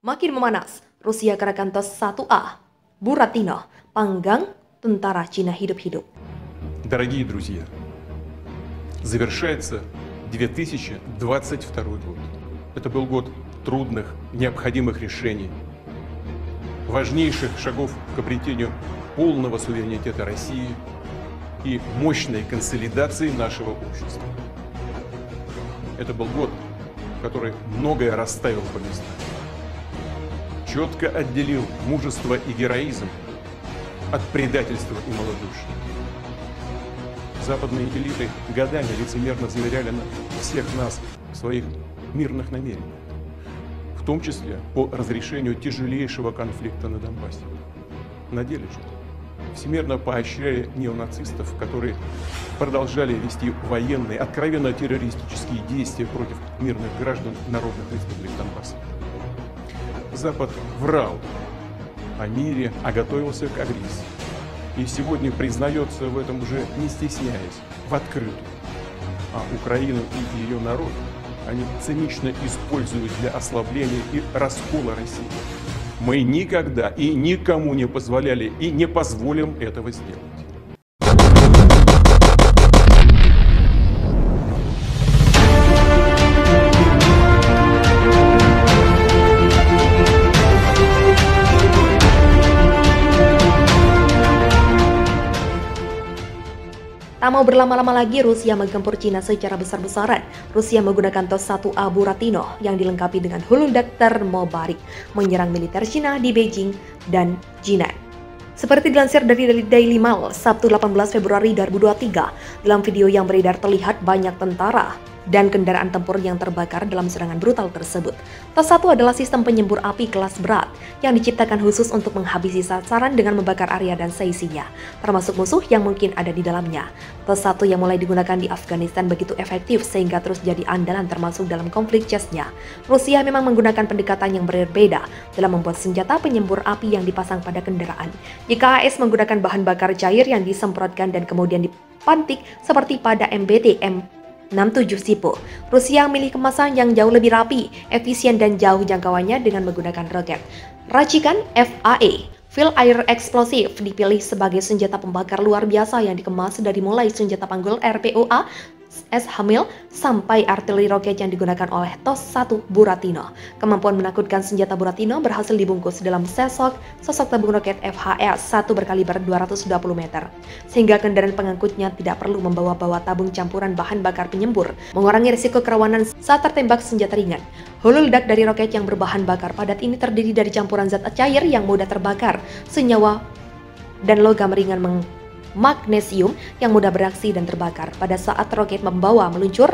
Makin memanas, Rusia kerahkan TOS-1A, Buratino, panggang tentara Cina hidup-hidup. Дорогие друзья, завершается 2022 год. Это был год трудных, необходимых решений, важнейших шагов к обретению полного суверенитета России и мощной консолидации нашего общества. Это был год, который многое расставил по местам, четко отделил мужество и героизм от предательства и малодушия. Западные элиты годами лицемерно заверяли всех нас в своих мирных намерениях, в том числе по разрешению тяжелейшего конфликта на Донбассе. На деле же всемирно поощряли неонацистов, которые продолжали вести военные, откровенно террористические действия против мирных граждан народных республик Донбасса. Запад врал о мире, а готовился к агрессии. И сегодня признается в этом уже не стесняясь, в открытую. А Украину и ее народ они цинично используют для ослабления и раскола России. Мы никогда и никому не позволяли и не позволим этого сделать. Tak mau berlama-lama lagi, Rusia menggempur Cina secara besar-besaran. Rusia menggunakan TOS-1A Buratino yang dilengkapi dengan hulu ledak termobarik menyerang militer Cina di Beijing dan Jinan. Seperti dilansir dari Daily Mail, Sabtu 18 Februari 2023, dalam video yang beredar terlihat banyak tentara dan kendaraan tempur yang terbakar dalam serangan brutal tersebut. TOS-1 adalah sistem penyembur api kelas berat yang diciptakan khusus untuk menghabisi sasaran dengan membakar area dan seisinya, termasuk musuh yang mungkin ada di dalamnya. TOS-1 yang mulai digunakan di Afghanistan begitu efektif sehingga terus jadi andalan termasuk dalam konflik Chechnya. Rusia memang menggunakan pendekatan yang berbeda dalam membuat senjata penyembur api yang dipasang pada kendaraan. Jika AS menggunakan bahan bakar cair yang disemprotkan dan kemudian dipantik seperti pada MBT M67 Sipo, Rusia memilih kemasan yang jauh lebih rapi, efisien dan jauh jangkauannya dengan menggunakan roket racikan FAE. Field Air Explosive dipilih sebagai senjata pembakar luar biasa yang dikemas dari mulai senjata panggul RPOA S-Hamil sampai artileri roket yang digunakan oleh TOS-1 Buratino. Kemampuan menakutkan senjata Buratino berhasil dibungkus dalam sosok tabung roket FHS-1 berkaliber 220 meter, sehingga kendaraan pengangkutnya tidak perlu membawa tabung campuran bahan bakar penyembur, mengurangi risiko kerawanan saat tertembak senjata ringan. Hulu ledak dari roket yang berbahan bakar padat ini terdiri dari campuran zat cair yang mudah terbakar, senyawa dan logam ringan magnesium yang mudah bereaksi dan terbakar. Pada saat roket membawa meluncur,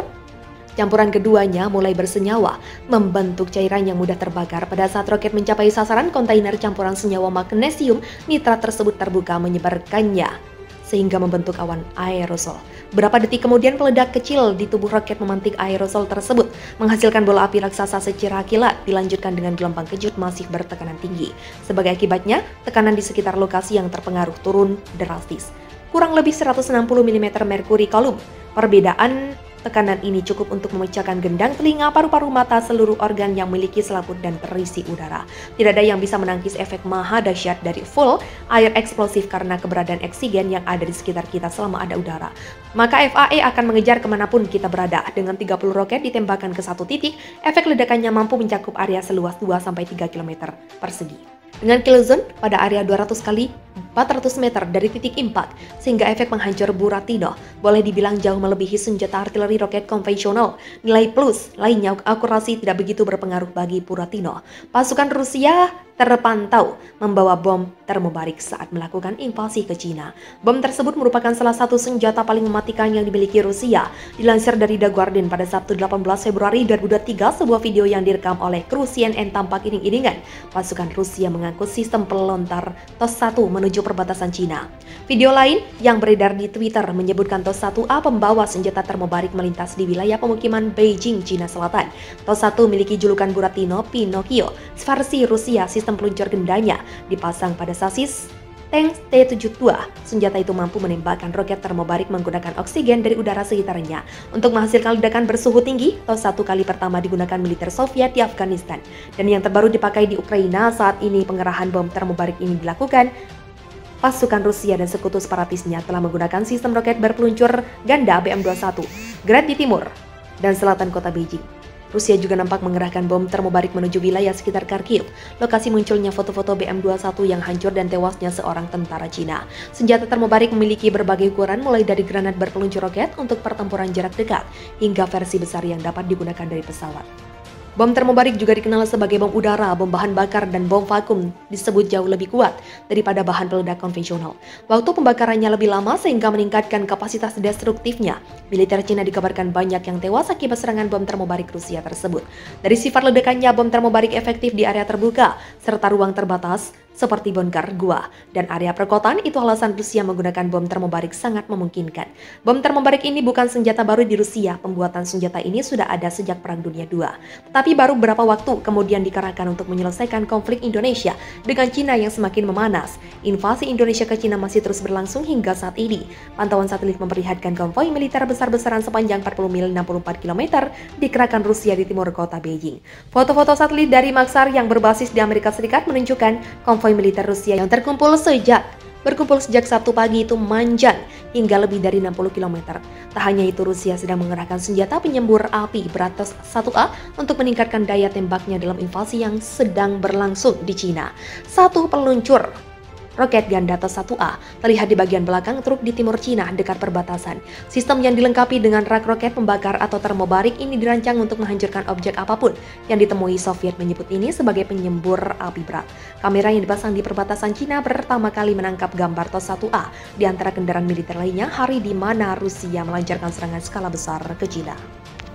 campuran keduanya mulai bersenyawa, membentuk cairan yang mudah terbakar. Pada saat roket mencapai sasaran, kontainer campuran senyawa magnesium nitrat tersebut terbuka menyebarkannya sehingga membentuk awan aerosol. Beberapa detik kemudian peledak kecil di tubuh roket memantik aerosol tersebut, menghasilkan bola api raksasa secara kilat, dilanjutkan dengan gelombang kejut masif bertekanan tinggi. Sebagai akibatnya, tekanan di sekitar lokasi yang terpengaruh turun drastis, kurang lebih 160 mm merkuri kolum. Perbedaan tekanan ini cukup untuk memecahkan gendang, telinga, paru-paru, mata, seluruh organ yang memiliki selaput dan terisi udara. Tidak ada yang bisa menangkis efek maha dahsyat dari full air eksplosif karena keberadaan oksigen yang ada di sekitar kita selama ada udara. Maka FAE akan mengejar kemanapun kita berada. Dengan 30 roket ditembakkan ke satu titik, efek ledakannya mampu mencakup area seluas 2-3 km persegi. Dengan kill zone pada area 200 kali 400 meter dari titik impact, sehingga efek penghancur Buratino boleh dibilang jauh melebihi senjata artileri roket konvensional. Nilai plus lainnya, akurasi tidak begitu berpengaruh bagi Buratino. Pasukan Rusia terpantau membawa bom termobarik saat melakukan invasi ke Cina. Bom tersebut merupakan salah satu senjata paling mematikan yang dimiliki Rusia. Dilansir dari The Guardian pada Sabtu 18 Februari 2023, sebuah video yang direkam oleh kru CNN tampak iring-iringan pasukan Rusia mengangkut sistem pelontar TOS-1 menuju perbatasan Cina. Video lain yang beredar di Twitter menyebutkan TOS-1A pembawa senjata termobarik melintas di wilayah pemukiman Beijing, Cina Selatan. TOS-1 memiliki julukan Buratino Pinocchio, versi Rusia. Sistem peluncur gendanya dipasang pada sasis tank T-72. Senjata itu mampu menembakkan roket termobarik menggunakan oksigen dari udara sekitarnya untuk menghasilkan ledakan bersuhu tinggi. TOS 1 kali pertama digunakan militer Soviet di Afghanistan dan yang terbaru dipakai di Ukraina. Saat ini pengerahan bom termobarik ini dilakukan. Pasukan Rusia dan sekutu separatisnya telah menggunakan sistem roket berpeluncur ganda BM-21 Grad di timur dan selatan kota Beijing. Rusia juga nampak mengerahkan bom termobarik menuju wilayah sekitar Kharkiv. Lokasi munculnya foto-foto BM-21 yang hancur dan tewasnya seorang tentara Cina. Senjata termobarik memiliki berbagai ukuran mulai dari granat berpeluncur roket untuk pertempuran jarak dekat hingga versi besar yang dapat digunakan dari pesawat. Bom termobarik juga dikenal sebagai bom udara, bom bahan bakar, dan bom vakum disebut jauh lebih kuat daripada bahan peledak konvensional. Waktu pembakarannya lebih lama sehingga meningkatkan kapasitas destruktifnya. Militer Cina dikabarkan banyak yang tewas akibat serangan bom termobarik Rusia tersebut. Dari sifat ledakannya, bom termobarik efektif di area terbuka serta ruang terbatas seperti bunker, gua, dan area perkotaan. Itu alasan Rusia menggunakan bom termobarik sangat memungkinkan. Bom termobarik ini bukan senjata baru di Rusia. Pembuatan senjata ini sudah ada sejak Perang Dunia II. Tetapi baru beberapa waktu kemudian dikerahkan untuk menyelesaikan konflik Indonesia dengan Cina yang semakin memanas. Invasi Indonesia ke Cina masih terus berlangsung hingga saat ini. Pantauan satelit memperlihatkan konvoi militer besar-besaran sepanjang 40 mil 64 km dikerahkan Rusia di timur kota Beijing. Foto-foto satelit dari Maxar yang berbasis di Amerika Serikat menunjukkan konvoi militer Rusia yang berkumpul sejak Sabtu pagi itu manjang hingga lebih dari 60 km. Tak hanya itu, Rusia sedang mengerahkan senjata penyembur api berat TOS 1A untuk meningkatkan daya tembaknya dalam invasi yang sedang berlangsung di Cina. Satu peluncur roket ganda TOS 1A terlihat di bagian belakang truk di timur Cina dekat perbatasan. Sistem yang dilengkapi dengan rak roket pembakar atau termobarik ini dirancang untuk menghancurkan objek apapun yang ditemui. Soviet menyebut ini sebagai penyembur api berat. Kamera yang dipasang di perbatasan Cina pertama kali menangkap gambar TOS 1A di antara kendaraan militer lainnya hari di mana Rusia melancarkan serangan skala besar ke Cina.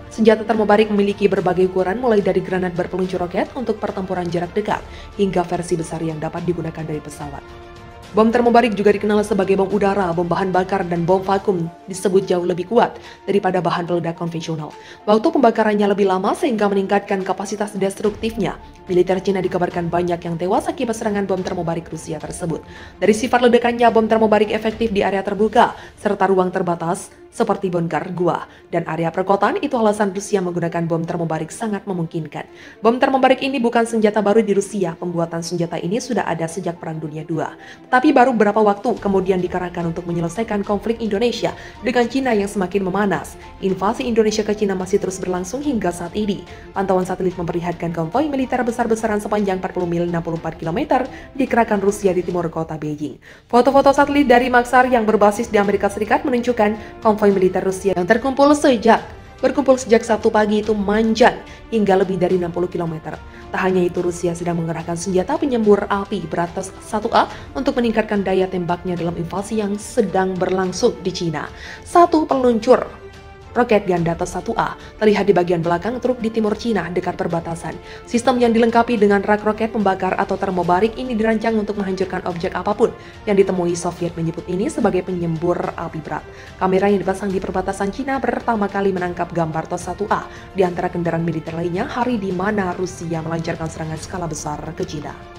Senjata termobarik memiliki berbagai ukuran mulai dari granat berpeluncur roket untuk pertempuran jarak dekat hingga versi besar yang dapat digunakan dari pesawat. Bom termobarik juga dikenal sebagai bom udara, bom bahan bakar, dan bom vakum disebut jauh lebih kuat daripada bahan peledak konvensional. Waktu pembakarannya lebih lama sehingga meningkatkan kapasitas destruktifnya. Militer Cina dikabarkan banyak yang tewas akibat serangan bom termobarik Rusia tersebut. Dari sifat ledakannya, bom termobarik efektif di area terbuka serta ruang terbatas seperti bunker, gua, dan area perkotaan. Itu alasan Rusia menggunakan bom termobarik sangat memungkinkan. Bom termobarik ini bukan senjata baru di Rusia. Pembuatan senjata ini sudah ada sejak Perang Dunia II. Tapi baru beberapa waktu kemudian dikerahkan untuk menyelesaikan konflik Indonesia dengan Cina yang semakin memanas. Invasi Indonesia ke Cina masih terus berlangsung hingga saat ini. Pantauan satelit memperlihatkan konvoi militer besar-besaran sepanjang 40 mil 64 km dikerahkan Rusia di timur kota Beijing. Foto-foto satelit dari Maxar yang berbasis di Amerika Serikat menunjukkan konvoi militer Rusia yang berkumpul sejak Sabtu pagi itu manjang hingga lebih dari 60 km. Tak hanya itu, Rusia sedang mengerahkan senjata penyembur api berat TOS 1A untuk meningkatkan daya tembaknya dalam invasi yang sedang berlangsung di Cina. Satu peluncur roket ganda TOS 1A terlihat di bagian belakang truk di timur Cina dekat perbatasan. Sistem yang dilengkapi dengan rak roket pembakar atau termobarik ini dirancang untuk menghancurkan objek apapun yang ditemui. Soviet menyebut ini sebagai penyembur api berat. Kamera yang dipasang di perbatasan Cina pertama kali menangkap gambar TOS 1A di antara kendaraan militer lainnya hari di mana Rusia melancarkan serangan skala besar ke Cina.